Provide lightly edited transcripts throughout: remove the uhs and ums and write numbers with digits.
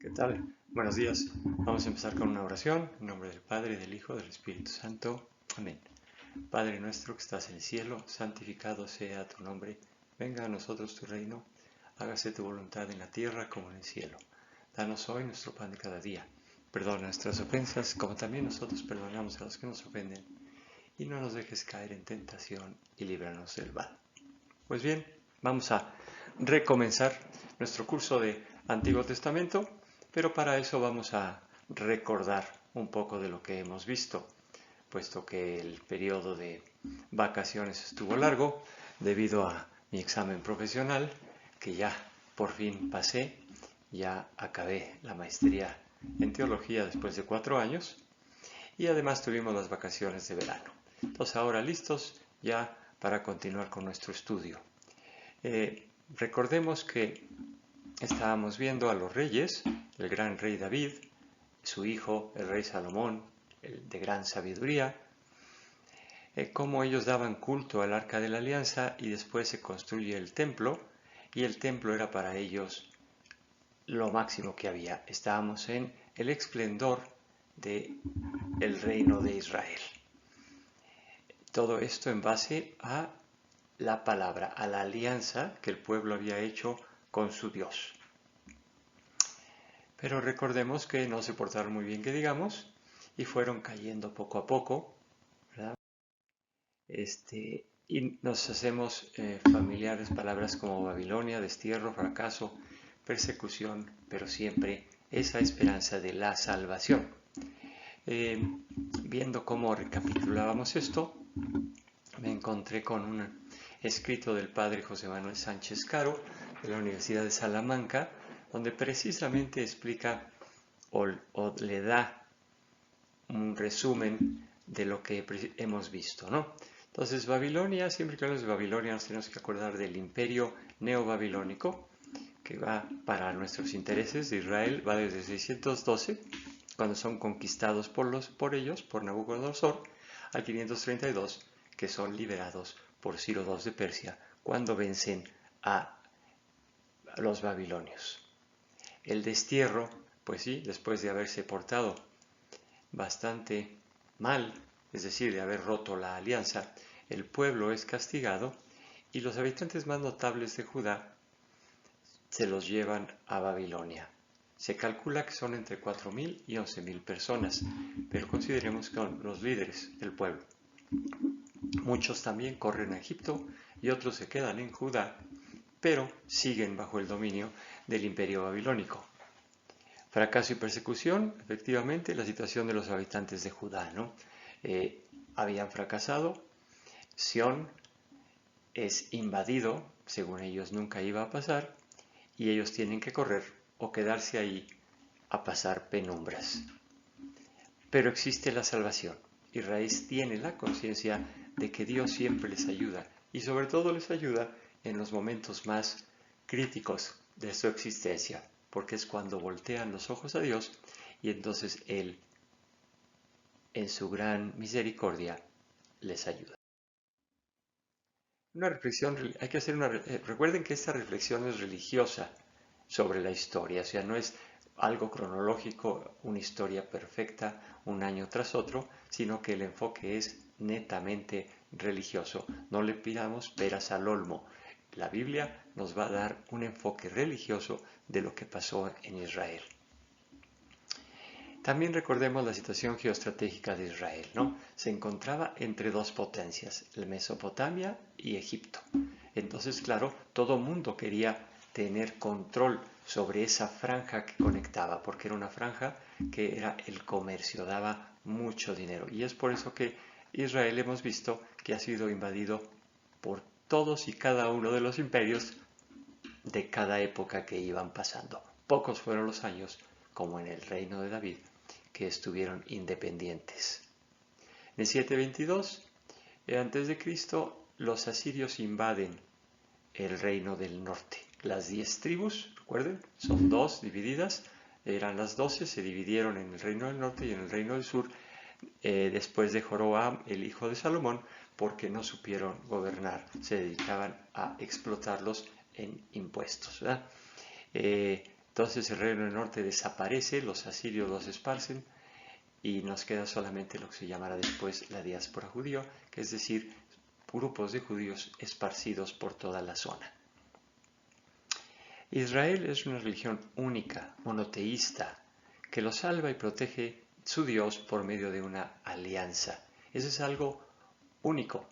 ¿Qué tal? Buenos días. Vamos a empezar con una oración. En nombre del Padre, del Hijo, del Espíritu Santo. Amén. Padre nuestro que estás en el cielo, santificado sea tu nombre. Venga a nosotros tu reino. Hágase tu voluntad en la tierra como en el cielo. Danos hoy nuestro pan de cada día. Perdona nuestras ofensas, como también nosotros perdonamos a los que nos ofenden. Y no nos dejes caer en tentación y líbranos del mal. Pues bien, vamos a recomenzar nuestro curso de Antiguo Testamento, pero para eso vamos a recordar un poco de lo que hemos visto, puesto que el periodo de vacaciones estuvo largo debido a mi examen profesional, que ya por fin pasé, ya acabé la maestría en teología después de 4 años y además tuvimos las vacaciones de verano. Entonces ahora listos ya para continuar con nuestro estudio. Recordemos que estábamos viendo a los reyes, el gran rey David, su hijo, el rey Salomón, el de gran sabiduría, cómo ellos daban culto al arca de la alianza y después se construye el templo, y el templo era para ellos lo máximo que había. Estábamos en el esplendor del reino de Israel. Todo esto en base a la palabra, a la alianza que el pueblo había hecho con su Dios. Pero recordemos que no se portaron muy bien, que digamos, y fueron cayendo poco a poco, ¿verdad? Y nos hacemos familiares palabras como Babilonia, destierro, fracaso, persecución, pero siempre esa esperanza de la salvación. Viendo cómo recapitulábamos esto, me encontré con un escrito del padre José Manuel Sánchez Caro de la Universidad de Salamanca, donde precisamente explica o le da un resumen de lo que hemos visto, ¿no? Entonces, Babilonia, siempre que hablamos de Babilonia nos tenemos que acordar del imperio neobabilónico, que va para nuestros intereses de Israel, va desde 612, cuando son conquistados por ellos, por Nabucodonosor, al 532, que son liberados por Ciro II de Persia, cuando vencen a los babilonios. El destierro, pues sí, después de haberse portado bastante mal, es decir, de haber roto la alianza, el pueblo es castigado y los habitantes más notables de Judá se los llevan a Babilonia. Se calcula que son entre 4.000 y 11.000 personas, pero consideremos que son los líderes del pueblo. Muchos también corren a Egipto y otros se quedan en Judá, pero siguen bajo el dominio del imperio babilónico. Fracaso y persecución, efectivamente, la situación de los habitantes de Judá, ¿no? Habían fracasado, Sión es invadido, según ellos nunca iba a pasar, y ellos tienen que correr o quedarse ahí a pasar penumbras. Pero existe la salvación. Israel tiene la conciencia de que Dios siempre les ayuda y sobre todo les ayuda en los momentos más críticos de su existencia, porque es cuando voltean los ojos a Dios y entonces Él, en su gran misericordia, les ayuda. Una reflexión, hay que hacer recuerden que esta reflexión es religiosa sobre la historia, o sea, no es algo cronológico, una historia perfecta un año tras otro, sino que el enfoque es netamente religioso. No le pidamos peras al olmo. La Biblia nos va a dar un enfoque religioso de lo que pasó en Israel. También recordemos la situación geoestratégica de Israel, ¿no? Se encontraba entre dos potencias, Mesopotamia y Egipto. Entonces, claro, todo mundo quería tener control sobre esa franja que conectaba, porque era una franja que era el comercio, daba mucho dinero. Y es por eso que Israel hemos visto que ha sido invadido por todos y cada uno de los imperios de cada época que iban pasando. Pocos fueron los años, como en el reino de David, que estuvieron independientes. En el 722 antes de Cristo, los asirios invaden el reino del norte. Las 10 tribus, recuerden, son dos divididas, eran las 12, se dividieron en el reino del norte y en el reino del sur, después de Joroboam, el hijo de Salomón, porque no supieron gobernar, se dedicaban a explotarlos en impuestos, ¿verdad? Entonces el reino del norte desaparece, los asirios los esparcen y nos queda solamente lo que se llamará después la diáspora judía, que es decir, grupos de judíos esparcidos por toda la zona. Israel es una religión única, monoteísta, que lo salva y protege su Dios por medio de una alianza. Eso es algo único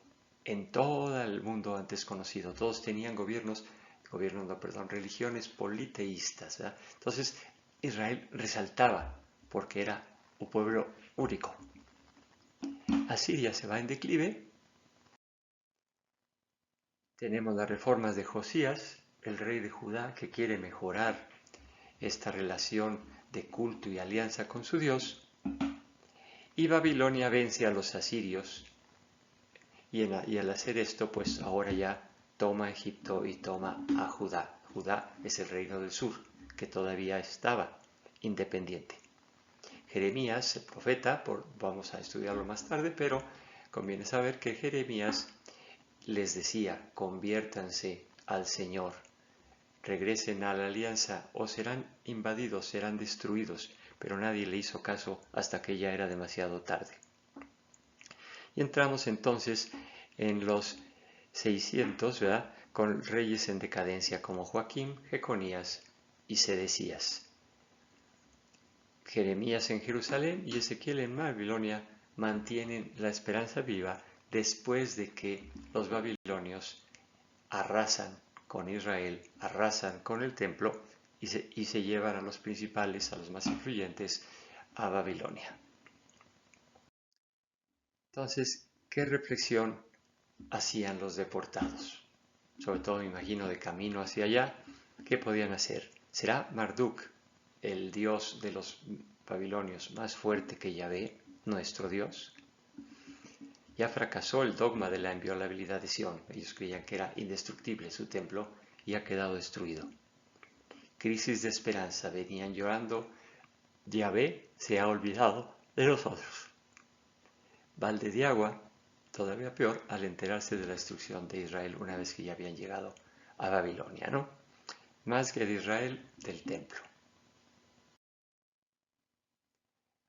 en todo el mundo antes conocido. Todos tenían religiones politeístas, ¿verdad? Entonces Israel resaltaba porque era un pueblo único. Asiria se va en declive. Tenemos las reformas de Josías, el rey de Judá, que quiere mejorar esta relación de culto y alianza con su Dios. Y Babilonia vence a los asirios. Y al hacer esto, pues ahora ya toma Egipto y toma a Judá. Judá es el reino del sur, que todavía estaba independiente. Jeremías, el profeta, vamos a estudiarlo más tarde, pero conviene saber que Jeremías les decía: conviértanse al Señor, regresen a la alianza o serán invadidos, serán destruidos, pero nadie le hizo caso hasta que ya era demasiado tarde. Y entramos entonces en los 600, ¿verdad?, con reyes en decadencia como Joaquín, Jeconías y Sedecías. Jeremías en Jerusalén y Ezequiel en Babilonia mantienen la esperanza viva después de que los babilonios arrasan con Israel, arrasan con el templo y se llevan a los principales, a los más influyentes, a Babilonia. Entonces, ¿qué reflexión hacían los deportados? Sobre todo, me imagino, de camino hacia allá, ¿qué podían hacer? ¿Será Marduk, el dios de los babilonios, más fuerte que Yahvé, nuestro Dios? Ya fracasó el dogma de la inviolabilidad de Sión. Ellos creían que era indestructible su templo y ha quedado destruido. Crisis de esperanza, venían llorando. Yahvé se ha olvidado de nosotros. Balde de agua, todavía peor, al enterarse de la destrucción de Israel una vez que ya habían llegado a Babilonia, ¿no? Más que de Israel, del templo.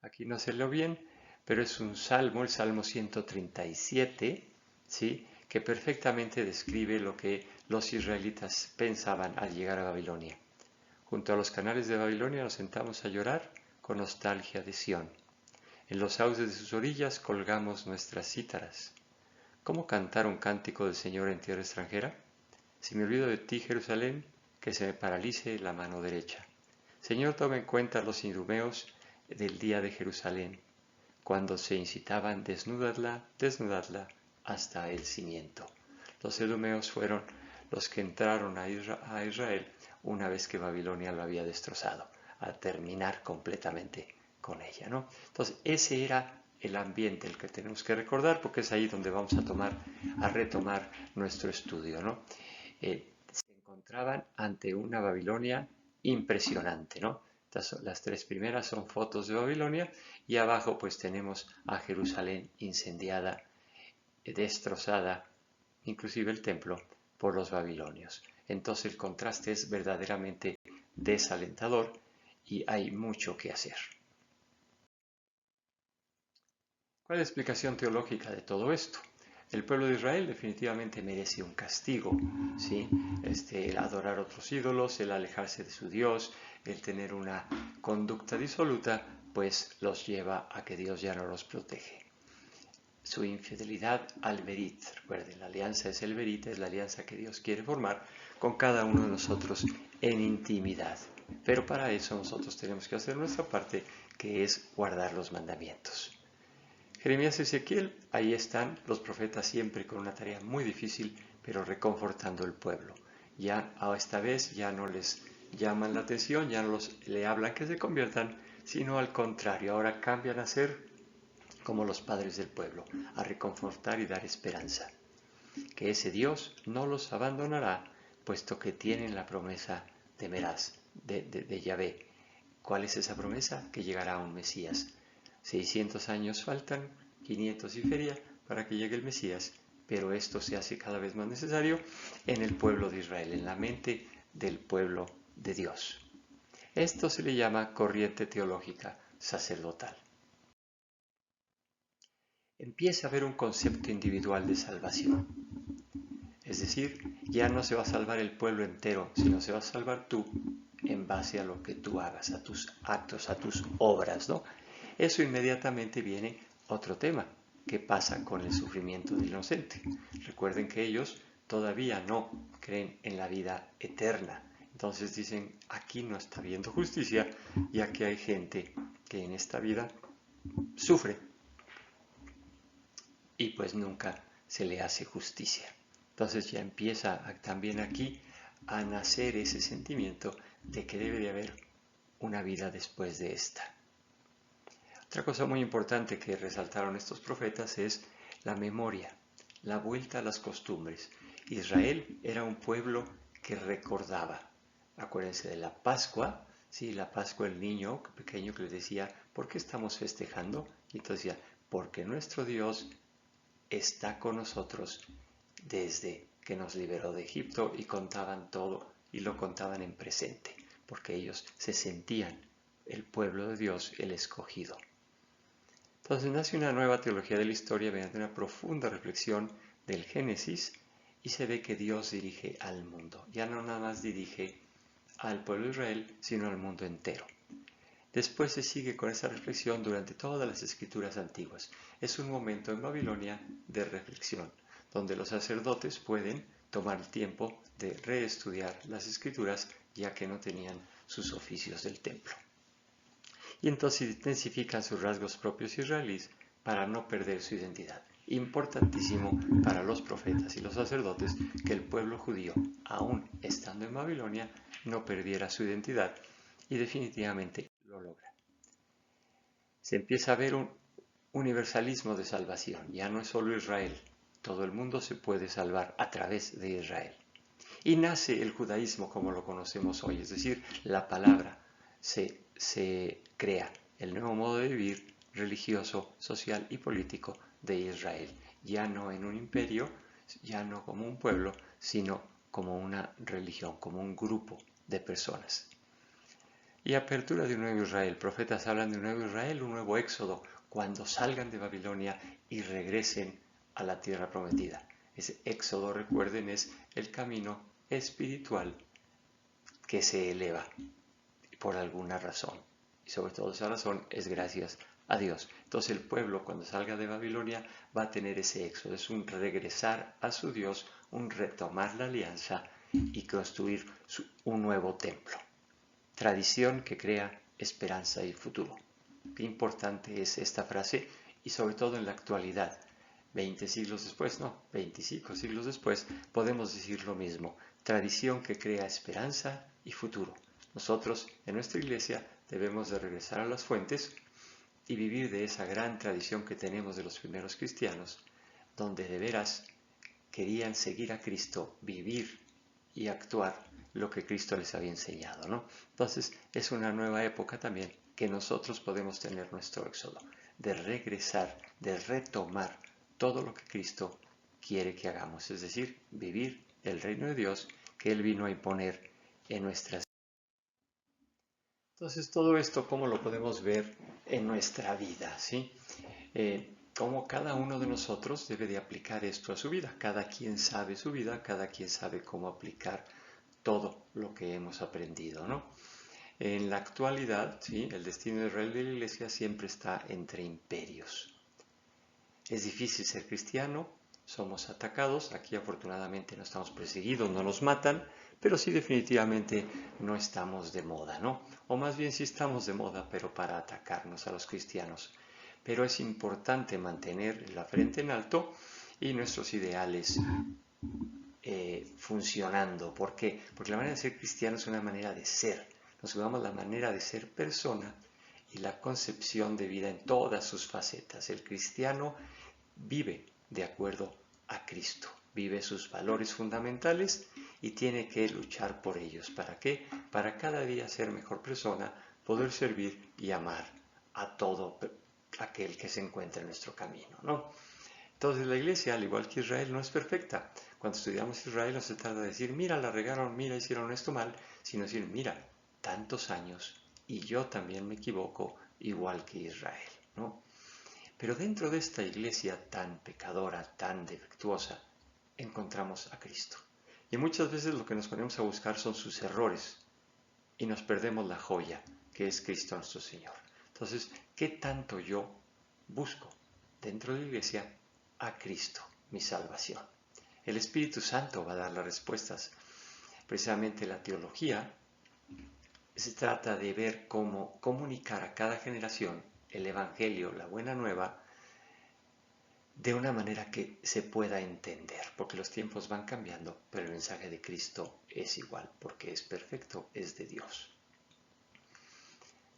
Aquí no se lo bien, pero es un salmo, el Salmo 137, ¿sí?, que perfectamente describe lo que los israelitas pensaban al llegar a Babilonia. Junto a los canales de Babilonia nos sentamos a llorar con nostalgia de Sión. En los sauces de sus orillas colgamos nuestras cítaras. ¿Cómo cantar un cántico del Señor en tierra extranjera? Si me olvido de ti, Jerusalén, que se me paralice la mano derecha. Señor, toma en cuenta los idumeos del día de Jerusalén, cuando se incitaban: desnudadla, desnudadla hasta el cimiento. Los edomeos fueron los que entraron a Israel una vez que Babilonia lo había destrozado, a terminar completamente con ella, ¿no? Entonces, ese era el ambiente el que tenemos que recordar, porque es ahí donde vamos a retomar nuestro estudio, ¿no? Se encontraban ante una Babilonia impresionante, ¿no? Las tres primeras son fotos de Babilonia y abajo pues tenemos a Jerusalén incendiada, destrozada, inclusive el templo, por los babilonios. Entonces el contraste es verdaderamente desalentador y hay mucho que hacer. ¿Cuál es la explicación teológica de todo esto? El pueblo de Israel definitivamente merece un castigo, ¿sí? El adorar otros ídolos, el alejarse de su Dios, el tener una conducta disoluta, pues los lleva a que Dios ya no los protege. Su infidelidad al Berit, recuerden, la alianza es el Berit, es la alianza que Dios quiere formar con cada uno de nosotros en intimidad. Pero para eso nosotros tenemos que hacer nuestra parte, que es guardar los mandamientos. Jeremías y Ezequiel, ahí están los profetas siempre con una tarea muy difícil, pero reconfortando al pueblo. Ya esta vez ya no les llaman la atención, ya no le hablan que se conviertan, sino al contrario, ahora cambian a ser como los padres del pueblo, a reconfortar y dar esperanza. Que ese Dios no los abandonará, puesto que tienen la promesa de Meraz, de Yahvé. ¿Cuál es esa promesa? Que llegará un Mesías. 600 años faltan, 500 y feria, para que llegue el Mesías, pero esto se hace cada vez más necesario en el pueblo de Israel, en la mente del pueblo de Dios. Esto se le llama corriente teológica sacerdotal. Empieza a haber un concepto individual de salvación. Es decir, ya no se va a salvar el pueblo entero, sino se va a salvar tú en base a lo que tú hagas, a tus actos, a tus obras, ¿no? Eso inmediatamente viene otro tema. ¿Qué pasa con el sufrimiento del inocente? Recuerden que ellos todavía no creen en la vida eterna. Entonces dicen, aquí no está habiendo justicia, ya que hay gente que en esta vida sufre y pues nunca se le hace justicia. Entonces ya empieza también aquí a nacer ese sentimiento de que debe de haber una vida después de esta. Otra cosa muy importante que resaltaron estos profetas es la memoria, la vuelta a las costumbres. Israel era un pueblo que recordaba. Acuérdense de la Pascua, ¿sí? La Pascua, el niño pequeño que les decía, ¿por qué estamos festejando? Y entonces decía, porque nuestro Dios está con nosotros desde que nos liberó de Egipto, y contaban todo y lo contaban en presente, porque ellos se sentían el pueblo de Dios, el escogido. Entonces nace una nueva teología de la historia mediante una profunda reflexión del Génesis, y se ve que Dios dirige al mundo. Ya no nada más dirige al pueblo de Israel, sino al mundo entero. Después se sigue con esa reflexión durante todas las escrituras antiguas. Es un momento en Babilonia de reflexión, donde los sacerdotes pueden tomar el tiempo de reestudiar las escrituras, ya que no tenían sus oficios del templo. Y entonces intensifican sus rasgos propios israelíes para no perder su identidad. Importantísimo para los profetas y los sacerdotes que el pueblo judío, aún estando en Babilonia, no perdiera su identidad, y definitivamente lo logra. Se empieza a ver un universalismo de salvación. Ya no es solo Israel, todo el mundo se puede salvar a través de Israel. Y nace el judaísmo como lo conocemos hoy, es decir, la palabra se crea, el nuevo modo de vivir religioso, social y político de Israel, ya no en un imperio, ya no como un pueblo, sino como una religión, como un grupo de personas. Y apertura de un nuevo Israel. Profetas hablan de un nuevo Israel, un nuevo éxodo, cuando salgan de Babilonia y regresen a la tierra prometida. Ese éxodo, recuerden, es el camino espiritual que se eleva por alguna razón. Y sobre todo esa razón es gracias a Dios. Entonces el pueblo, cuando salga de Babilonia, va a tener ese éxodo. Es un regresar a su Dios, un retomar la alianza y construir un nuevo templo. Tradición que crea esperanza y futuro. Qué importante es esta frase, y sobre todo en la actualidad. 20 siglos después, no, 25 siglos después, podemos decir lo mismo. Tradición que crea esperanza y futuro. Nosotros, en nuestra iglesia, debemos de regresar a las fuentes y vivir de esa gran tradición que tenemos de los primeros cristianos, donde de veras querían seguir a Cristo, vivir y actuar lo que Cristo les había enseñado, ¿no? Entonces es una nueva época también que nosotros podemos tener nuestro éxodo, de regresar, de retomar todo lo que Cristo quiere que hagamos, es decir, vivir el reino de Dios que Él vino a imponer en nuestras vidas. Entonces todo esto, ¿cómo lo podemos ver en nuestra vida? ¿Sí? Cómo cada uno de nosotros debe de aplicar esto a su vida. Cada quien sabe su vida, cada quien sabe cómo aplicar todo lo que hemos aprendido, ¿no? En la actualidad, ¿sí? El destino de Israel de la Iglesia siempre está entre imperios. Es difícil ser cristiano, somos atacados, aquí afortunadamente no estamos perseguidos, no nos matan, pero sí definitivamente no estamos de moda, ¿no? O más bien sí estamos de moda, pero para atacarnos a los cristianos. Pero es importante mantener la frente en alto y nuestros ideales funcionando. ¿Por qué? Porque la manera de ser cristiano es una manera de ser. Nos jugamos la manera de ser persona y la concepción de vida en todas sus facetas. El cristiano vive de acuerdo a Cristo, vive sus valores fundamentales y tiene que luchar por ellos. ¿Para qué? Para cada día ser mejor persona, poder servir y amar a todo aquel que se encuentra en nuestro camino, ¿no? Entonces la iglesia, al igual que Israel, no es perfecta. Cuando estudiamos Israel no se trata de decir, mira, la regaron, mira, hicieron esto mal, sino decir, mira, tantos años y yo también me equivoco igual que Israel, ¿no? Pero dentro de esta iglesia tan pecadora, tan defectuosa, encontramos a Cristo. Y muchas veces lo que nos ponemos a buscar son sus errores y nos perdemos la joya que es Cristo nuestro Señor. Entonces, ¿qué tanto yo busco dentro de la iglesia a Cristo, mi salvación? El Espíritu Santo va a dar las respuestas. Precisamente la teología se trata de ver cómo comunicar a cada generación el Evangelio, la buena nueva, de una manera que se pueda entender, porque los tiempos van cambiando, pero el mensaje de Cristo es igual, porque es perfecto, es de Dios.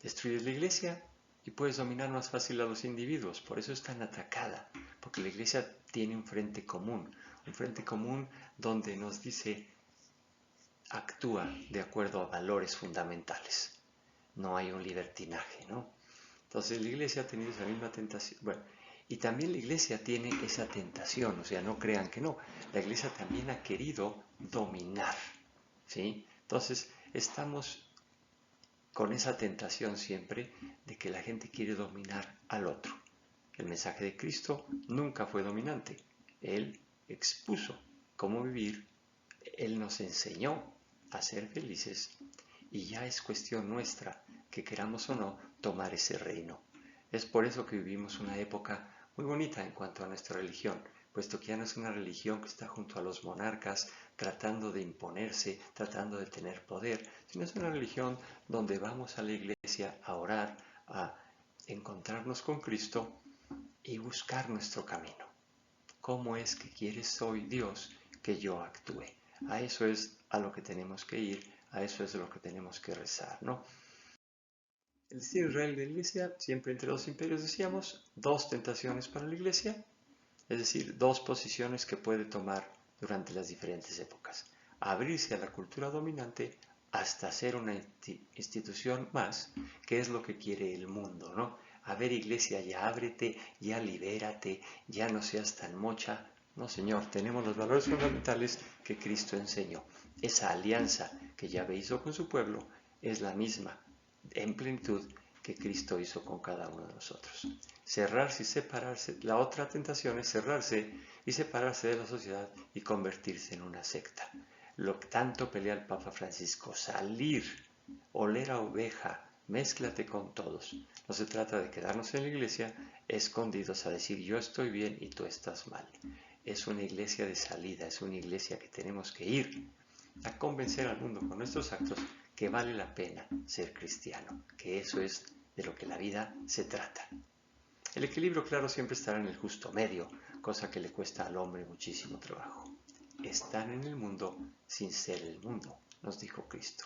Destruyes la iglesia y puedes dominar más fácil a los individuos, por eso es tan atacada, porque la iglesia tiene un frente común donde nos dice, actúa de acuerdo a valores fundamentales, no hay un libertinaje, ¿no? Entonces la iglesia ha tenido esa misma tentación, bueno, y también la iglesia tiene esa tentación, o sea, no crean que no, la iglesia también ha querido dominar, ¿sí? Entonces estamos con esa tentación siempre de que la gente quiere dominar al otro. El mensaje de Cristo nunca fue dominante. Él expuso cómo vivir, Él nos enseñó a ser felices y ya es cuestión nuestra, que queramos o no, tomar ese reino. Es por eso que vivimos una época muy bonita en cuanto a nuestra religión, puesto que ya no es una religión que está junto a los monarcas tratando de imponerse, tratando de tener poder, sino es una religión donde vamos a la iglesia a orar, a encontrarnos con Cristo y buscar nuestro camino. ¿Cómo es que quieres hoy, Dios, que yo actúe? A eso es a lo que tenemos que ir, a eso es lo que tenemos que rezar, ¿no? El destino Israel de la iglesia, siempre entre dos imperios decíamos, dos tentaciones para la iglesia, es decir, dos posiciones que puede tomar durante las diferentes épocas. Abrirse a la cultura dominante hasta ser una institución más, que es lo que quiere el mundo, ¿no? A ver, iglesia, ya ábrete, ya libérate, ya no seas tan mocha. No, Señor, tenemos los valores fundamentales que Cristo enseñó. Esa alianza que Yahvé hizo con su pueblo es la misma en plenitud que Cristo hizo con cada uno de nosotros. Cerrarse y separarse, la otra tentación es cerrarse y separarse de la sociedad y convertirse en una secta. Lo que tanto pelea el Papa Francisco, salir, oler a oveja, mézclate con todos. No se trata de quedarnos en la iglesia escondidos a decir yo estoy bien y tú estás mal. Es una iglesia de salida, es una iglesia que tenemos que ir a convencer al mundo con nuestros actos que vale la pena ser cristiano, que eso es de lo que la vida se trata. El equilibrio, claro, siempre estará en el justo medio, cosa que le cuesta al hombre muchísimo trabajo. Están en el mundo sin ser el mundo, nos dijo Cristo.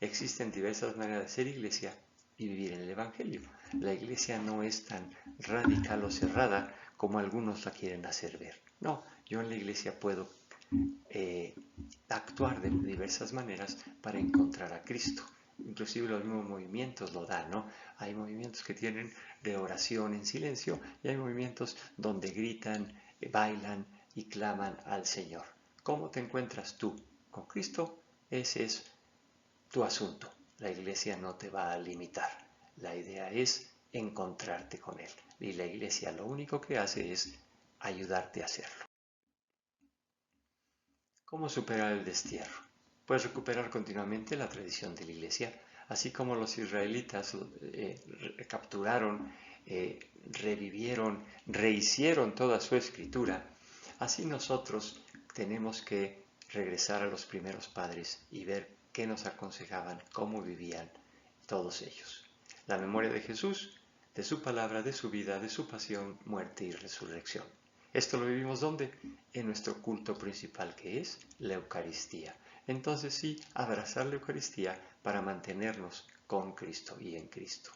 Existen diversas maneras de ser iglesia y vivir en el Evangelio. La iglesia no es tan radical o cerrada como algunos la quieren hacer ver. No, yo en la iglesia puedo actuar de diversas maneras para encontrar a Cristo. Inclusive los mismos movimientos lo dan, ¿no? Hay movimientos que tienen de oración en silencio y hay movimientos donde gritan, bailan y claman al Señor. ¿Cómo te encuentras tú con Cristo? Ese es tu asunto. La iglesia no te va a limitar. La idea es encontrarte con Él. Y la iglesia lo único que hace es ayudarte a hacerlo. ¿Cómo superar el destierro? Puedes recuperar continuamente la tradición de la iglesia, así como los israelitas capturaron, revivieron, rehicieron toda su escritura. Así nosotros tenemos que regresar a los primeros padres y ver qué nos aconsejaban, cómo vivían todos ellos. La memoria de Jesús, de su palabra, de su vida, de su pasión, muerte y resurrección. ¿Esto lo vivimos dónde? En nuestro culto principal, que es la Eucaristía. Entonces sí, abrazar la Eucaristía para mantenernos con Cristo y en Cristo.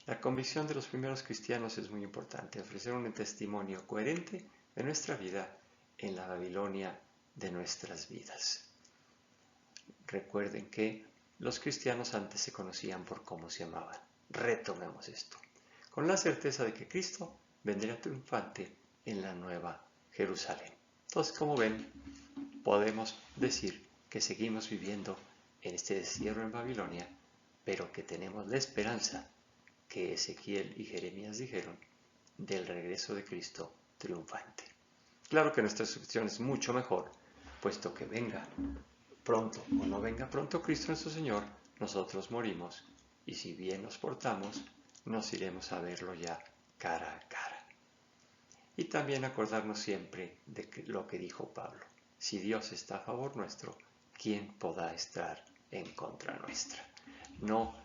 La convicción de los primeros cristianos es muy importante, ofrecer un testimonio coherente de nuestra vida en la Babilonia de nuestras vidas. Recuerden que los cristianos antes se conocían por cómo se llamaban. Retomemos esto, con la certeza de que Cristo vendrá triunfante en la nueva Jerusalén. Entonces, como ven, podemos decir que seguimos viviendo en este destierro en Babilonia, pero que tenemos la esperanza que Ezequiel y Jeremías dijeron del regreso de Cristo triunfante. Claro que nuestra situación es mucho mejor, puesto que venga pronto o no venga pronto Cristo nuestro Señor, nosotros morimos y si bien nos portamos, nos iremos a verlo ya cara a cara. Y también acordarnos siempre de lo que dijo Pablo: si Dios está a favor nuestro, ¿quién podrá estar en contra nuestra? No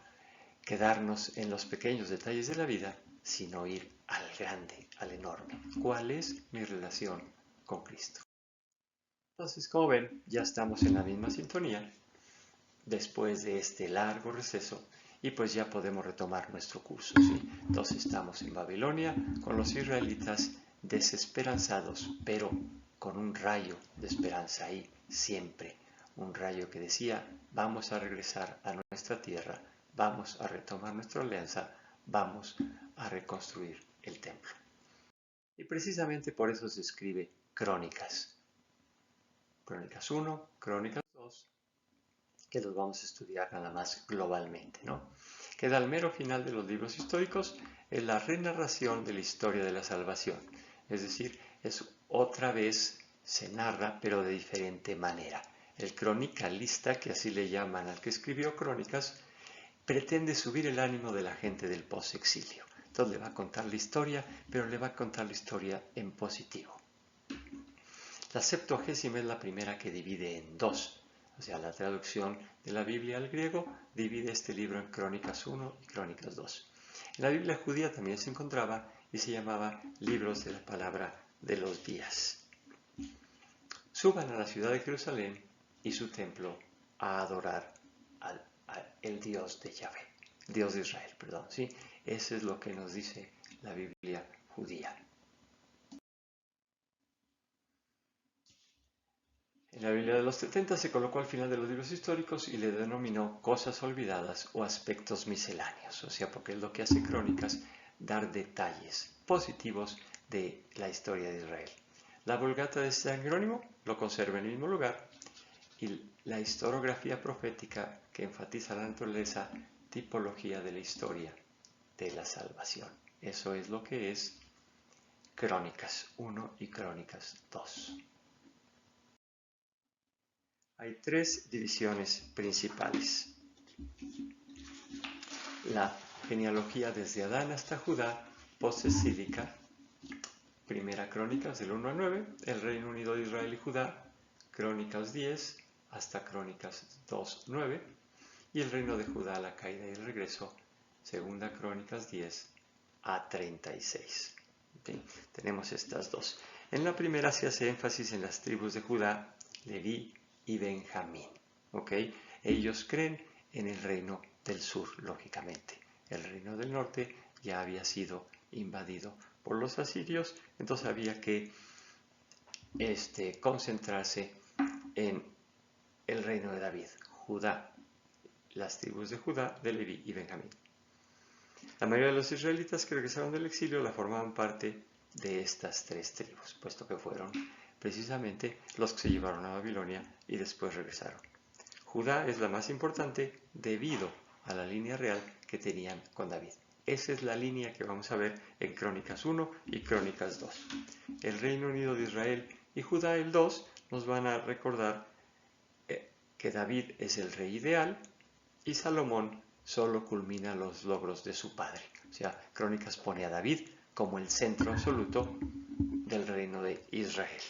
quedarnos en los pequeños detalles de la vida, sino ir al grande, al enorme. ¿Cuál es mi relación con Cristo? Entonces, como ven, ya estamos en la misma sintonía después de este largo receso y pues ya podemos retomar nuestro curso, ¿sí? Entonces estamos en Babilonia con los israelitas desesperanzados, pero con un rayo de esperanza ahí siempre, un rayo que decía: vamos a regresar a nuestra tierra, vamos a retomar nuestra alianza, vamos a reconstruir el templo. Y precisamente por eso se escribe Crónicas. Crónicas 1, Crónicas 2, que los vamos a estudiar nada más globalmente, ¿no? Queda al mero final de los libros históricos es la renarración de la historia de la salvación. Es decir, es otra vez se narra, pero de diferente manera. El cronicalista, que así le llaman al que escribió Crónicas, pretende subir el ánimo de la gente del post-exilio. Entonces le va a contar la historia, pero le va a contar la historia en positivo. La Septuagésima es la primera que divide en dos. O sea, la traducción de la Biblia al griego divide este libro en Crónicas 1 y Crónicas 2. En la Biblia judía también se encontraba y se llamaba Libros de la Palabra de los Días. Suban a la ciudad de Jerusalén y su templo a adorar al Dios de Yahvé, Dios de Israel, perdón, ¿sí? Eso es lo que nos dice la Biblia judía. En la Biblia de los 70 se colocó al final de los libros históricos y le denominó cosas olvidadas o aspectos misceláneos, o sea, porque es lo que hace Crónicas, dar detalles positivos de la historia de Israel. La Vulgata de San Jerónimo lo conserva en el mismo lugar y la historiografía profética que enfatiza la naturaleza, tipología de la historia de la salvación. Eso es lo que es Crónicas 1 y Crónicas 2. Hay tres divisiones principales. La genealogía desde Adán hasta Judá, post-exílica, Primera Crónicas del 1 al 9, el Reino Unido de Israel y Judá, Crónicas 10 hasta Crónicas 2, 9, y el Reino de Judá, la caída y el regreso, Segunda Crónicas 10 a 36. ¿Sí? Tenemos estas dos. En la primera se hace énfasis en las tribus de Judá, Leví y Benjamín. ¿Okay? Ellos creen en el reino del sur, lógicamente. El reino del norte ya había sido invadido por los asirios, entonces había que concentrarse en el reino de David, Judá, las tribus de Judá, de Leví y Benjamín. La mayoría de los israelitas que regresaron del exilio la formaban parte de estas tres tribus, puesto que fueron precisamente los que se llevaron a Babilonia y después regresaron. Judá es la más importante debido a la línea real que tenían con David. Esa es la línea que vamos a ver en Crónicas 1 y Crónicas 2. El Reino Unido de Israel y Judá, el 2, nos van a recordar que David es el rey ideal y Salomón solo culmina los logros de su padre. O sea, Crónicas pone a David como el centro absoluto del reino de Israel.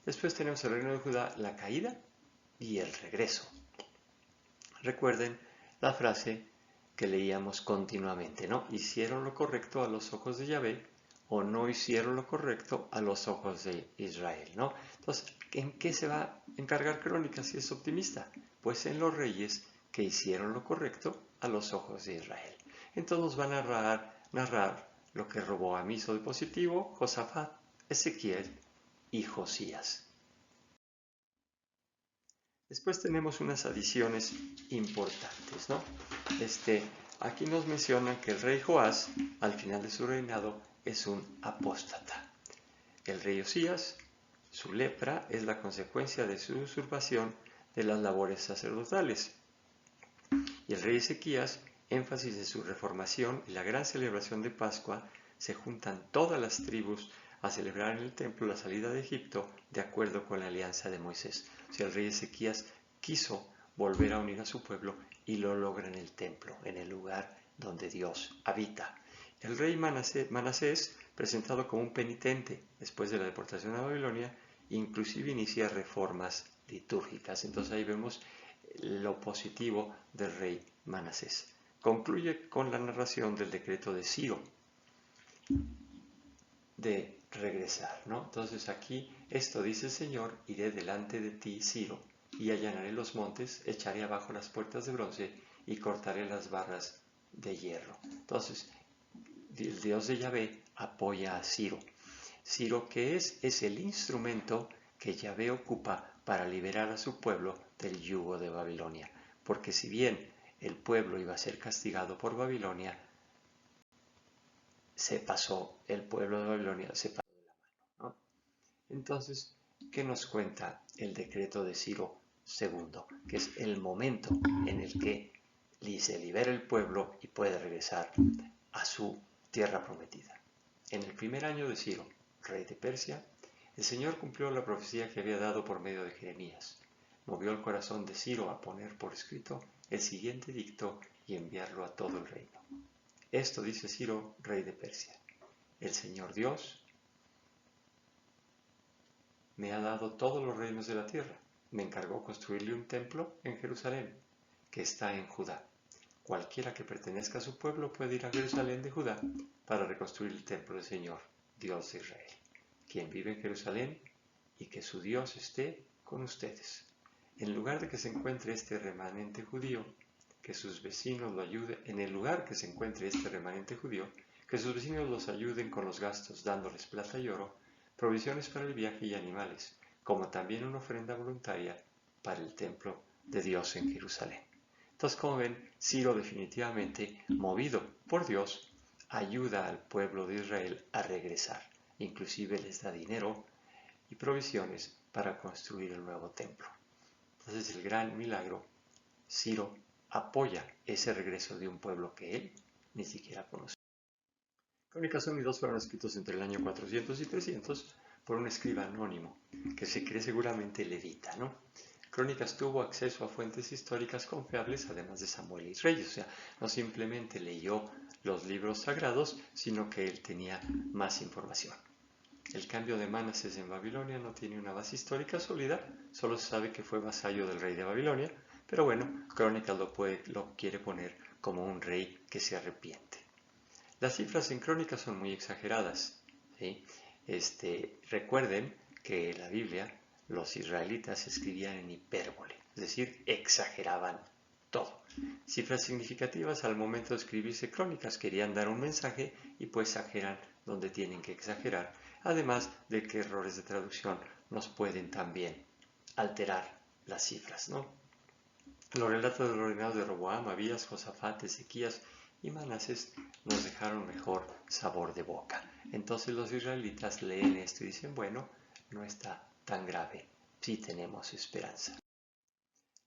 Después tenemos el reino de Judá, la caída y el regreso. Recuerden la frase que leíamos continuamente, ¿no? Hicieron lo correcto a los ojos de Yahvé o no hicieron lo correcto a los ojos de Israel, ¿no? Entonces, ¿en qué se va a encargar Crónicas si es optimista? Pues en los reyes que hicieron lo correcto a los ojos de Israel. Entonces nos van a narrar lo que Roboam hizo de positivo, Josafat, Ezequiel y Josías. Después tenemos unas adiciones importantes, ¿no? Aquí nos mencionan que el rey Joás, al final de su reinado, es un apóstata. El rey Osías, su lepra es la consecuencia de su usurpación de las labores sacerdotales. Y el rey Ezequías, énfasis de su reformación y la gran celebración de Pascua, se juntan todas las tribus a celebrar en el templo la salida de Egipto de acuerdo con la alianza de Moisés. O sea, el rey Ezequías quiso volver a unir a su pueblo y lo logra en el templo, en el lugar donde Dios habita. El rey Manasés, presentado como un penitente después de la deportación a Babilonia, inclusive inicia reformas litúrgicas. Entonces ahí vemos lo positivo del rey Manasés. Concluye con la narración del decreto de Ciro de regresar, ¿no? Entonces aquí, esto dice el Señor: iré delante de ti, Ciro, y allanaré los montes, echaré abajo las puertas de bronce y cortaré las barras de hierro. Entonces, el Dios de Yahvé apoya a Ciro. Ciro, ¿qué es? Es el instrumento que Yahvé ocupa para liberar a su pueblo del yugo de Babilonia. Porque si bien el pueblo iba a ser castigado por Babilonia, el pueblo de Babilonia se pasó de la mano, ¿no? Entonces, ¿qué nos cuenta el decreto de Ciro II? Que es el momento en el que se libera el pueblo y puede regresar a su tierra prometida. En el primer año de Ciro, rey de Persia, el Señor cumplió la profecía que había dado por medio de Jeremías. Movió el corazón de Ciro a poner por escrito el siguiente edicto y enviarlo a todo el reino. Esto dice Ciro, rey de Persia: el Señor Dios me ha dado todos los reinos de la tierra. Me encargó construirle un templo en Jerusalén, que está en Judá. Cualquiera que pertenezca a su pueblo puede ir a Jerusalén de Judá para reconstruir el templo del Señor, Dios de Israel, quien vive en Jerusalén, y que su Dios esté con ustedes. En lugar de que se encuentre este remanente judío, que sus vecinos lo ayuden. En el lugar que se encuentre este remanente judío, que sus vecinos los ayuden con los gastos, dándoles plata y oro, provisiones para el viaje y animales, como también una ofrenda voluntaria para el templo de Dios en Jerusalén. Entonces, como ven, Ciro definitivamente, movido por Dios, ayuda al pueblo de Israel a regresar. Inclusive les da dinero y provisiones para construir el nuevo templo. Entonces, el gran milagro, Ciro apoya ese regreso de un pueblo que él ni siquiera conoce. Crónicas 1 y 2 fueron escritos entre el año 400 y 300 por un escriba anónimo, que se cree seguramente levita, ¿no? Crónicas tuvo acceso a fuentes históricas confiables, además de Samuel y Reyes, o sea, no simplemente leyó los libros sagrados, sino que él tenía más información. El cambio de Manasés en Babilonia no tiene una base histórica sólida, solo se sabe que fue vasallo del rey de Babilonia, pero bueno, Crónicas lo quiere poner como un rey que se arrepiente. Las cifras en Crónicas son muy exageradas, ¿sí? Recuerden que en la Biblia los israelitas escribían en hipérbole, es decir, exageraban todo. Cifras significativas al momento de escribirse Crónicas, querían dar un mensaje y pues exageran donde tienen que exagerar, además de que errores de traducción nos pueden también alterar las cifras, ¿no? Los relatos de los reinados de Roboam, Abías, Josafat, Ezequías y Manasés nos dejaron mejor sabor de boca. Entonces los israelitas leen esto y dicen, bueno, no está tan grave, sí tenemos esperanza.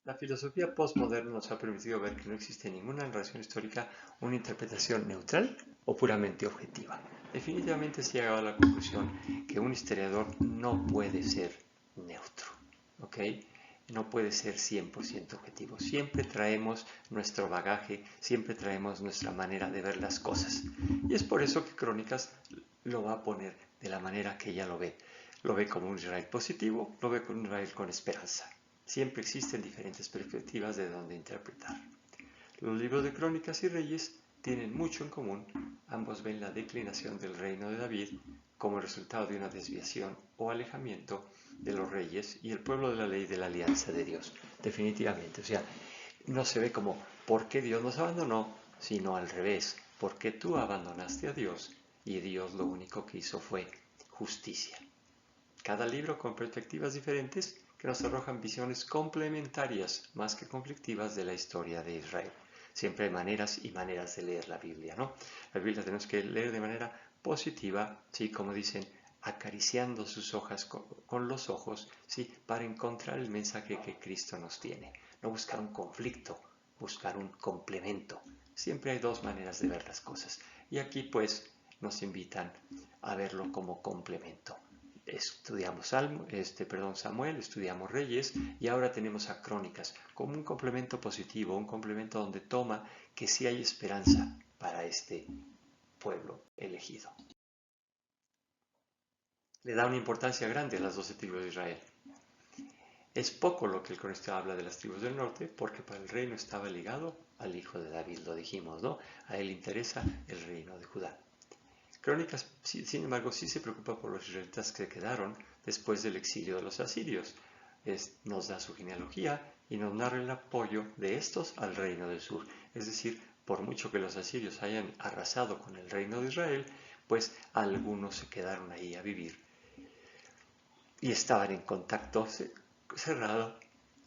La filosofía postmoderna nos ha permitido ver que no existe en ninguna narración histórica una interpretación neutral o puramente objetiva. Definitivamente se ha llegado a la conclusión que un historiador no puede ser neutro, ¿ok? No puede ser 100% objetivo. Siempre traemos nuestro bagaje, siempre traemos nuestra manera de ver las cosas. Y es por eso que Crónicas lo va a poner de la manera que ella lo ve. Lo ve como un Israel positivo, lo ve como un Israel con esperanza. Siempre existen diferentes perspectivas de dónde interpretar. Los libros de Crónicas y Reyes tienen mucho en común. Ambos ven la declinación del reino de David como el resultado de una desviación o alejamiento de los reyes y el pueblo de la ley de la alianza de Dios. Definitivamente, o sea, no se ve como ¿por qué Dios nos abandonó?, sino al revés, ¿por qué tú abandonaste a Dios? Y Dios lo único que hizo fue justicia. Cada libro con perspectivas diferentes que nos arrojan visiones complementarias más que conflictivas de la historia de Israel. Siempre hay maneras y maneras de leer la Biblia, ¿no? La Biblia tenemos que leer de manera positiva, sí, como dicen, acariciando sus hojas con los ojos, ¿sí? Para encontrar el mensaje que Cristo nos tiene. No buscar un conflicto, buscar un complemento. Siempre hay dos maneras de ver las cosas. Y aquí pues nos invitan a verlo como complemento. Estudiamos Samuel, estudiamos Reyes y ahora tenemos a Crónicas como un complemento positivo, un complemento donde toma que sí hay esperanza para este pueblo elegido. Le da una importancia grande a las 12 tribus de Israel. Es poco lo que el cronista habla de las tribus del norte, porque para el reino estaba ligado al hijo de David, lo dijimos, ¿no? A él interesa el reino de Judá. Crónicas, sin embargo, sí se preocupa por los israelitas que quedaron después del exilio de los asirios. Nos da su genealogía y nos narra el apoyo de estos al reino del sur. Es decir, por mucho que los asirios hayan arrasado con el reino de Israel, pues algunos se quedaron ahí a vivir y estaban en contacto cerrado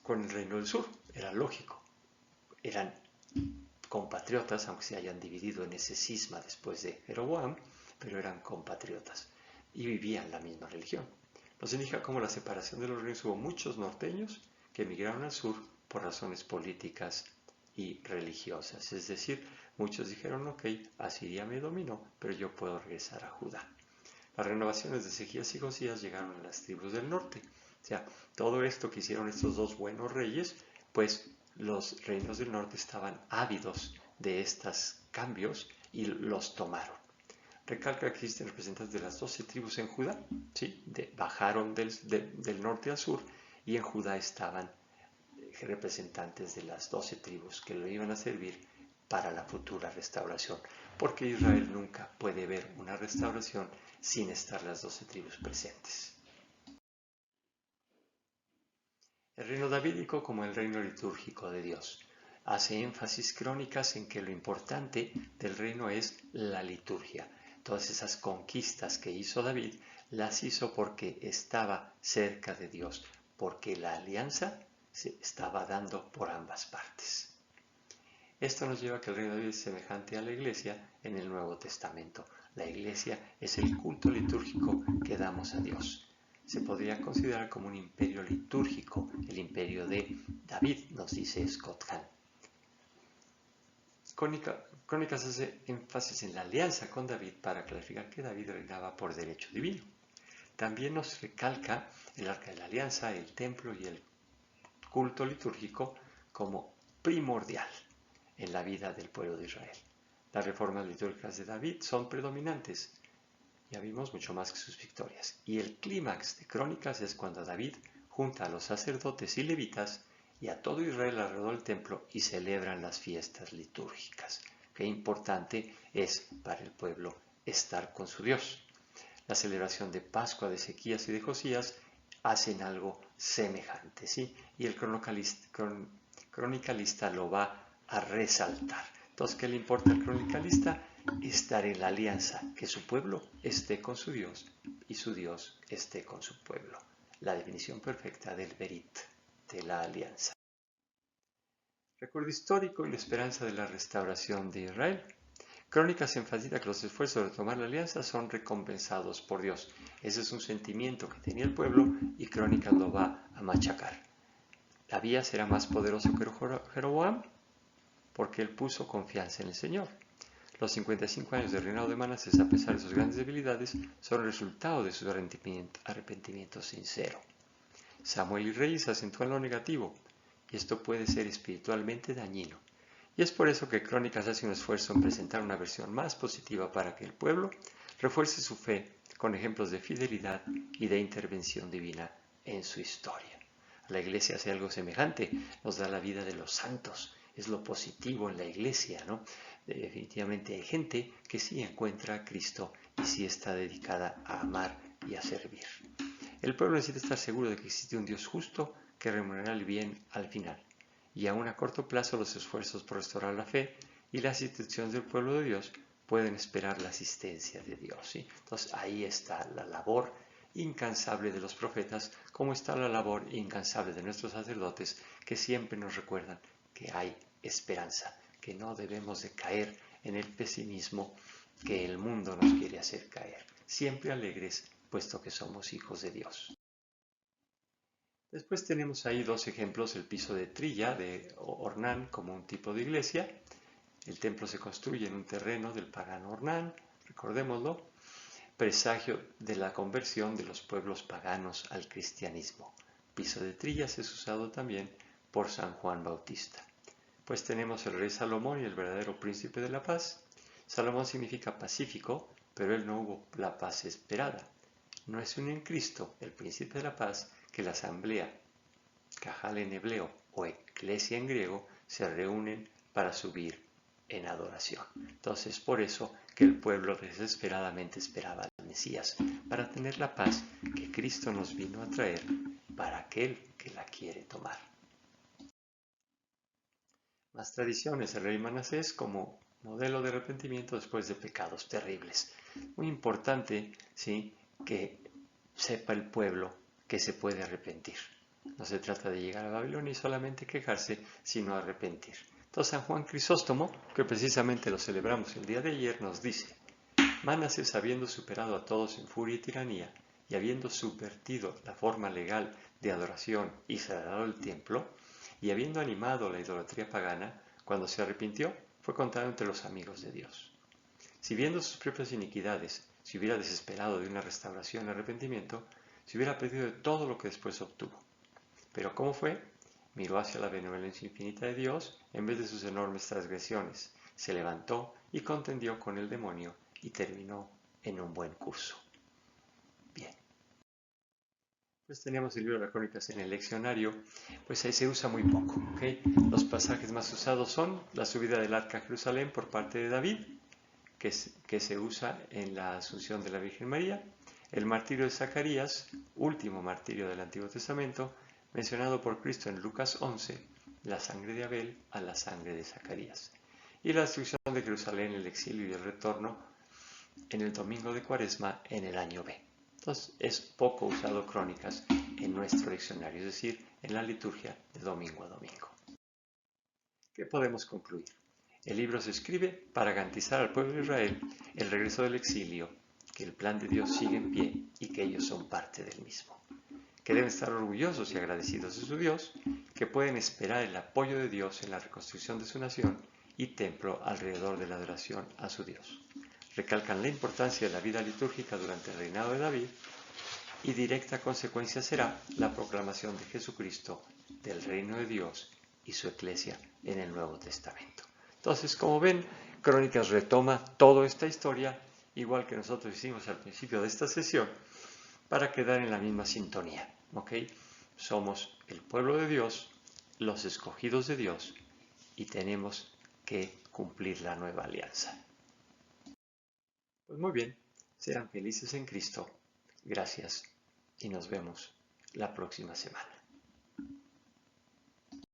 con el reino del sur. Era lógico. Eran compatriotas, aunque se hayan dividido en ese cisma después de Jeroboam, pero eran compatriotas y vivían la misma religión. Nos indica cómo la separación de los reinos hubo muchos norteños que emigraron al sur por razones políticas y religiosas. Es decir, muchos dijeron, ok, Asiria me dominó, pero yo puedo regresar a Judá. Las renovaciones de Ezequías y Josías llegaron a las tribus del norte. O sea, todo esto que hicieron estos dos buenos reyes, pues los reinos del norte estaban ávidos de estos cambios y los tomaron. Recalca que existen representantes de las 12 tribus en Judá, ¿sí? Bajaron del norte al sur y en Judá estaban representantes de las 12 tribus que lo iban a servir para la futura restauración, porque Israel nunca puede ver una restauración sin estar las 12 tribus presentes. El reino davídico como el reino litúrgico de Dios. Hace énfasis Crónicas en que lo importante del reino es la liturgia. Todas esas conquistas que hizo David las hizo porque estaba cerca de Dios, porque la alianza se estaba dando por ambas partes. Esto nos lleva a que el reino de David es semejante a la iglesia en el Nuevo Testamento. La iglesia es el culto litúrgico que damos a Dios. Se podría considerar como un imperio litúrgico, el imperio de David, nos dice Scott Hahn. Crónicas hace énfasis en la alianza con David para clarificar que David reinaba por derecho divino. También nos recalca el arca de la alianza, el templo y el culto litúrgico como primordial en la vida del pueblo de Israel. Las reformas litúrgicas de David son predominantes, ya vimos, mucho más que sus victorias. Y el clímax de Crónicas es cuando David junta a los sacerdotes y levitas y a todo Israel alrededor del templo y celebran las fiestas litúrgicas. Qué importante es para el pueblo estar con su Dios. La celebración de Pascua de Ezequías y de Josías hacen algo semejante, ¿sí? Y el cronicalista lo va a resaltar. Entonces, ¿qué le importa al cronicalista? Estar en la alianza, que su pueblo esté con su Dios y su Dios esté con su pueblo. La definición perfecta del Berit, de la alianza. Recuerdo histórico y la esperanza de la restauración de Israel. Crónicas enfatiza que los esfuerzos de retomar la alianza son recompensados por Dios. Ese es un sentimiento que tenía el pueblo y Crónicas lo va a machacar. Abías era más poderoso que Jeroboam porque él puso confianza en el Señor. Los 55 años de reinado de Manasés, a pesar de sus grandes debilidades, son el resultado de su arrepentimiento sincero. Samuel y Reyes acentúan lo negativo, y esto puede ser espiritualmente dañino. Y es por eso que Crónicas hace un esfuerzo en presentar una versión más positiva para que el pueblo refuerce su fe con ejemplos de fidelidad y de intervención divina en su historia. La iglesia hace algo semejante, nos da la vida de los santos, es lo positivo en la iglesia, ¿no? Definitivamente hay gente que sí encuentra a Cristo y sí está dedicada a amar y a servir. El pueblo necesita estar seguro de que existe un Dios justo que remunerará el bien al final. Y aún a corto plazo los esfuerzos por restaurar la fe y las instituciones del pueblo de Dios pueden esperar la asistencia de Dios, ¿sí? Entonces ahí está la labor incansable de los profetas, como está la labor incansable de nuestros sacerdotes, que siempre nos recuerdan que hay esperanza, que no debemos de caer en el pesimismo que el mundo nos quiere hacer caer. Siempre alegres puesto que somos hijos de Dios. Después tenemos ahí dos ejemplos, el piso de trilla de Ornán como un tipo de iglesia. El templo se construye en un terreno del pagano Ornán, recordémoslo, presagio de la conversión de los pueblos paganos al cristianismo. Piso de trillas es usado también por San Juan Bautista. Pues tenemos el rey Salomón y el verdadero príncipe de la paz. Salomón significa pacífico, pero él no hubo la paz esperada. No es un en Cristo, el príncipe de la paz, que la asamblea, cajal en hebreo o eclesia en griego, se reúnen para subir en adoración. Entonces, por eso que el pueblo desesperadamente esperaba al Mesías, para tener la paz que Cristo nos vino a traer para aquel que la quiere tomar. Más tradiciones, el rey Manasés como modelo de arrepentimiento después de pecados terribles. Muy importante, ¿sí?, que sepa el pueblo que se puede arrepentir. No se trata de llegar a Babilonia y solamente quejarse, sino arrepentir. Entonces San Juan Crisóstomo, que precisamente lo celebramos el día de ayer, nos dice: Manasés, habiendo superado a todos en furia y tiranía, y habiendo subvertido la forma legal de adoración y cerrado el templo, y habiendo animado la idolatría pagana, cuando se arrepintió, fue contado entre los amigos de Dios. Si viendo sus propias iniquidades se hubiera desesperado de una restauración y arrepentimiento, se hubiera perdido de todo lo que después obtuvo. Pero ¿cómo fue? Miró hacia la benevolencia infinita de Dios en vez de sus enormes transgresiones, se levantó y contendió con el demonio y terminó en un buen curso. Bien. Pues tenemos el libro de las Crónicas en el leccionario, pues ahí se usa muy poco, ¿okay? Los pasajes más usados son la subida del arca a Jerusalén por parte de David, que se usa en la Asunción de la Virgen María, el martirio de Zacarías, último martirio del Antiguo Testamento, mencionado por Cristo en Lucas 11, la sangre de Abel a la sangre de Zacarías, y la destrucción de Jerusalén, el exilio y el retorno en el domingo de Cuaresma en el año B. Entonces es poco usado Crónicas en nuestro leccionario, es decir, en la liturgia de domingo a domingo. ¿Qué podemos concluir? El libro se escribe para garantizar al pueblo de Israel el regreso del exilio, que el plan de Dios sigue en pie y que ellos son parte del mismo. Que deben estar orgullosos y agradecidos de su Dios, que pueden esperar el apoyo de Dios en la reconstrucción de su nación y templo alrededor de la adoración a su Dios. Recalcan la importancia de la vida litúrgica durante el reinado de David y directa consecuencia será la proclamación de Jesucristo, del reino de Dios y su Iglesia en el Nuevo Testamento. Entonces, como ven, Crónicas retoma toda esta historia, igual que nosotros hicimos al principio de esta sesión, para quedar en la misma sintonía. ¿Ok? Somos el pueblo de Dios, los escogidos de Dios, y tenemos que cumplir la nueva alianza. Pues muy bien, sean felices en Cristo. Gracias y nos vemos la próxima semana.